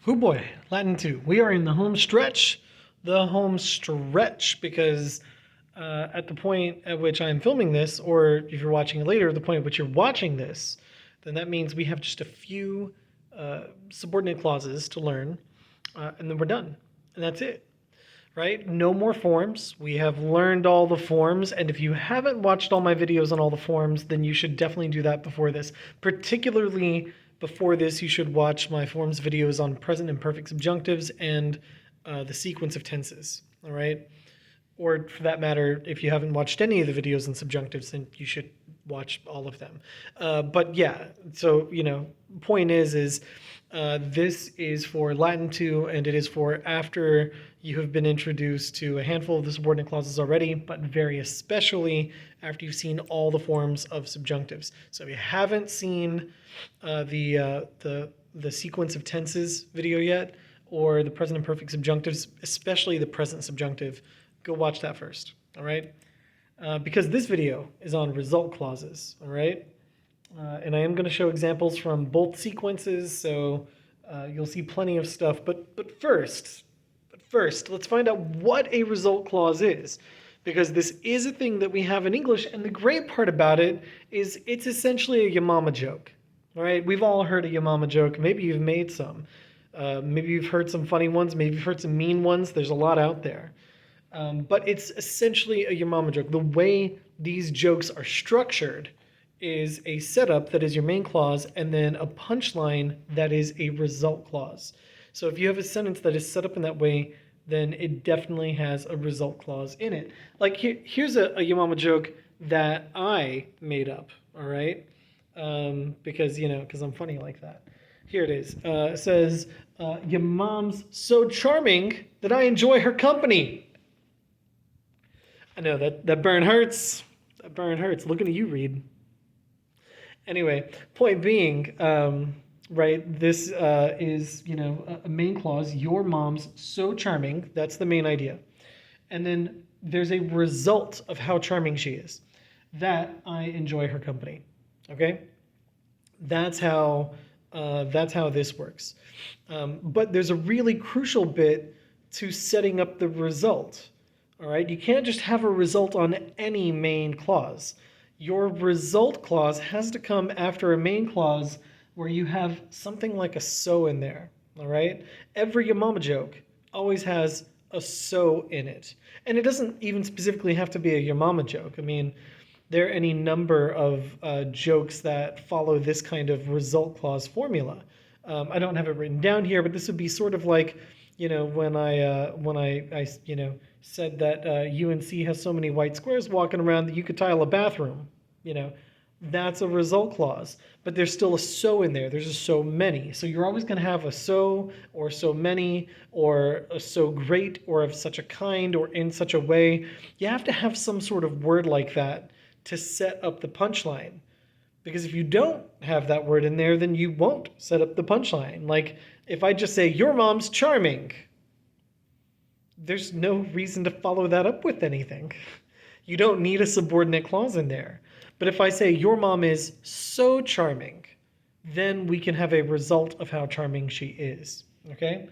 Oh boy, Latin 2. We are in the home stretch. The home stretch, because at the point at which I'm filming this, or if you're watching it later, the point at which you're watching this, then that means we have just a few subordinate clauses to learn, and then we're done. And that's it, right? No more forms. We have learned all the forms, and if you haven't watched all my videos on all the forms, then you should definitely do that before this. Particularly before this, you should watch my forms videos on present and perfect subjunctives and the sequence of tenses, all right? Or for that matter, if you haven't watched any of the videos on subjunctives, then you should watch all of them. But yeah, so, point is this is for Latin 2, and it is for after you have been introduced to a handful of the subordinate clauses already, but very especially after you've seen all the forms of subjunctives. So if you haven't seen the sequence of tenses video yet, or the present and perfect subjunctives, especially the present subjunctive, go watch that first, all right? Because this video is on result clauses, all right? And I am going to show examples from both sequences, so you'll see plenty of stuff. But first, let's find out what a result clause is, because this is a thing that we have in English, and the great part about it is it's essentially a your mama joke, all right? We've all heard a your mama joke. Maybe you've made some. Maybe you've heard some funny ones. Maybe you've heard some mean ones. There's a lot out there. But it's essentially a your mama joke. The way these jokes are structured is a setup that is your main clause and then a punchline that is a result clause. So if you have a sentence that is set up in that way, then it definitely has a result clause in it. Like here's a your mama joke that I made up, all right? Because I'm funny like that. Here it is. It says, your mom's so charming that I enjoy her company. I know that burn hurts. That burn hurts. Looking at you, Reed. Anyway, point being, right, this is, a main clause. Your mom's so charming. That's the main idea. And then there's a result of how charming she is. That I enjoy her company. Okay? That's how this works. But there's a really crucial bit to setting up the result. All right, you can't just have a result on any main clause. Your result clause has to come after a main clause where you have something like a so in there. All right, every your mama joke always has a so in it, and it doesn't even specifically have to be a your mama joke. I mean, there are any number of jokes that follow this kind of result clause formula. I don't have it written down here, but this would be sort of like, when I said that UNC has so many white squares walking around that you could tile a bathroom. That's a result clause, but there's still a so in there. There's a so many. So you're always going to have a so, or so many, or a so great, or of such a kind, or in such a way. You have to have some sort of word like that to set up the punchline. Because if you don't have that word in there, then you won't set up the punchline. Like, if I just say, your mom's charming, there's no reason to follow that up with anything. You don't need a subordinate clause in there. But if I say, your mom is so charming, then we can have a result of how charming she is. Okay?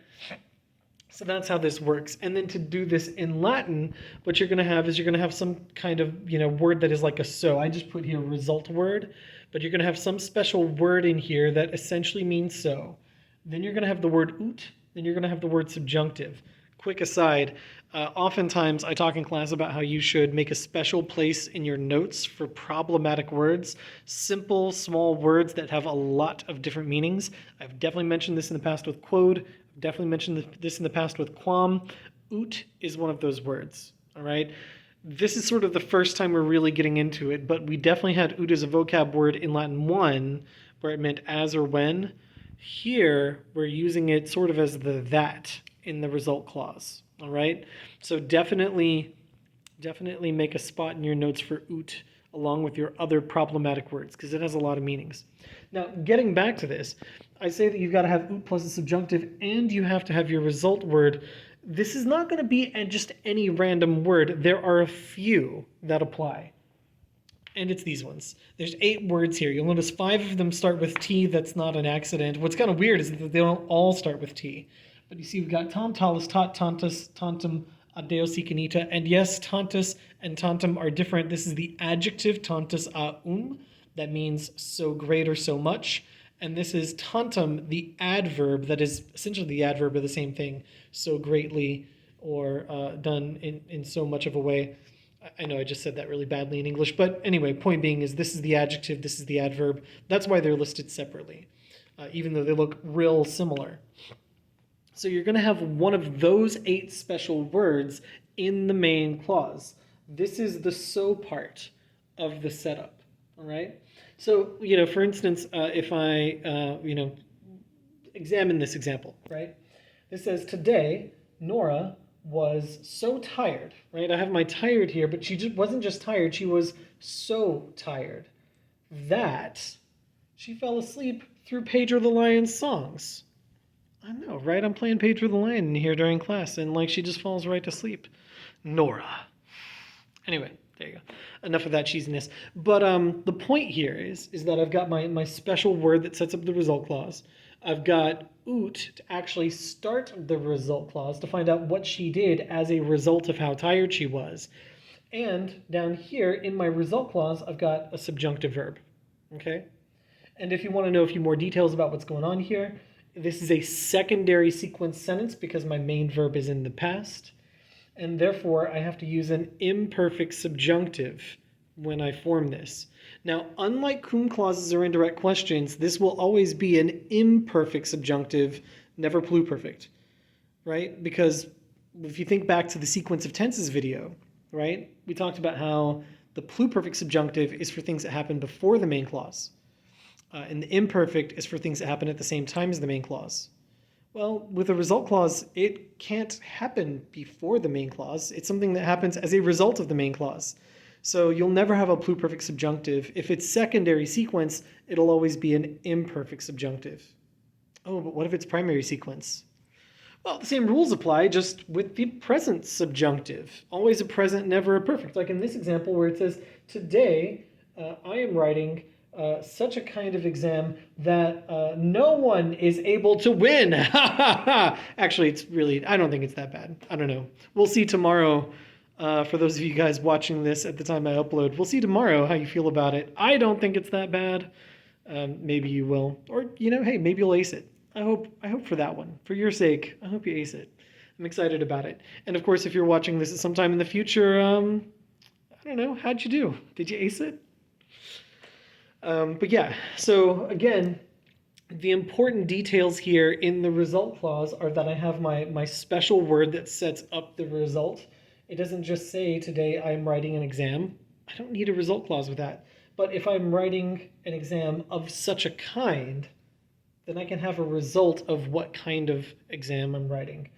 So that's how this works. And then to do this in Latin, what you're going to have is you're going to have some kind of, word that is like a so. I just put here result word, but you're going to have some special word in here that essentially means so. Then you're going to have the word ut. Then you're going to have the word subjunctive. Quick aside, oftentimes I talk in class about how you should make a special place in your notes for problematic words, simple, small words that have a lot of different meanings. I've definitely mentioned this in the past with quod. I've definitely mentioned this in the past with quam. Ut is one of those words, all right? This is sort of the first time we're really getting into it, but we definitely had ut as a vocab word in Latin 1, where it meant as or when. Here, we're using it sort of as the that in the result clause, all right? So definitely make a spot in your notes for ut along with your other problematic words, because it has a lot of meanings. Now, getting back to this, I say that you've got to have ut plus a subjunctive, and you have to have your result word. This is not going to be just any random word. There are a few that apply. And it's these ones. There's 8 words here. You'll notice 5 of them start with T. That's not an accident. What's kind of weird is that they don't all start with T. But you see, we've got tom, talis, tot, tantus, tantum, adeo, si, canita. And yes, tantus and tantum are different. This is the adjective tantus a. That means so great or so much. And this is tantum, the adverb, that is essentially the adverb of the same thing, so greatly or done in so much of a way. I know I just said that really badly in English, but anyway, point being is this is the adjective, this is the adverb. That's why they're listed separately, even though they look real similar. So you're going to have one of those 8 special words in the main clause. This is the so part of the setup, all right? So, for instance, if I, examine this example, right? This says, today, Nora was so tired, right? I have my tired here, but she wasn't just tired, she was so tired that she fell asleep through Pedro the Lion's songs. I know, right? I'm playing Pedro the Lion here during class, and she just falls right to sleep. Nora. Anyway, there you go. Enough of that cheesiness. But the point here is that I've got my special word that sets up the result clause. I've got ut to actually start the result clause to find out what she did as a result of how tired she was. And down here in my result clause, I've got a subjunctive verb. Okay? And if you want to know a few more details about what's going on here, this is a secondary sequence sentence because my main verb is in the past. And therefore, I have to use an imperfect subjunctive when I form this. Now, unlike cum clauses or indirect questions, this will always be an imperfect subjunctive, never pluperfect, right? Because if you think back to the sequence of tenses video, right, we talked about how the pluperfect subjunctive is for things that happen before the main clause, and the imperfect is for things that happen at the same time as the main clause. Well, with a result clause, it can't happen before the main clause. It's something that happens as a result of the main clause. So you'll never have a pluperfect subjunctive. If it's secondary sequence, it'll always be an imperfect subjunctive. Oh, but what if it's primary sequence? Well, the same rules apply, just with the present subjunctive. Always a present, never a perfect. Like in this example where it says, today I am writing such a kind of exam that no one is able to win. Actually, it's really, I don't think it's that bad. I don't know. We'll see tomorrow. For those of you guys watching this at the time I upload, we'll see tomorrow how you feel about it. I don't think it's that bad. Maybe you will. Or, hey, maybe you'll ace it. I hope for that one. For your sake, I hope you ace it. I'm excited about it. And of course, if you're watching this at some time in the future, I don't know, how'd you do? Did you ace it? But yeah, so again, the important details here in the result clause are that I have my special word that sets up the result. It doesn't just say, today I'm writing an exam. I don't need a result clause with that. But if I'm writing an exam of such a kind, then I can have a result of what kind of exam I'm writing.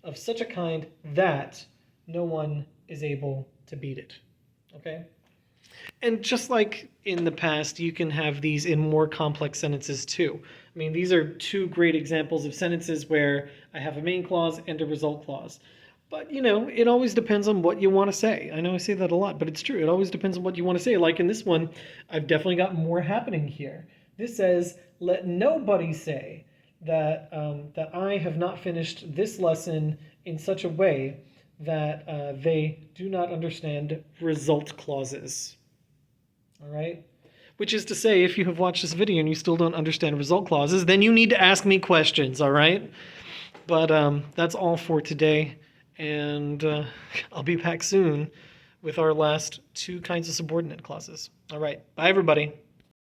Of such a kind that no one is able to beat it. Okay? And just like in the past, you can have these in more complex sentences too. I mean, these are 2 great examples of sentences where I have a main clause and a result clause. But, it always depends on what you want to say. I know I say that a lot, but it's true. It always depends on what you want to say. Like in this one, I've definitely got more happening here. This says, let nobody say that, that I have not finished this lesson in such a way that they do not understand result clauses. All right? Which is to say, if you have watched this video and you still don't understand result clauses, then you need to ask me questions, all right? But that's all for today. And I'll be back soon with our last 2 kinds of subordinate clauses. All right. Bye, everybody.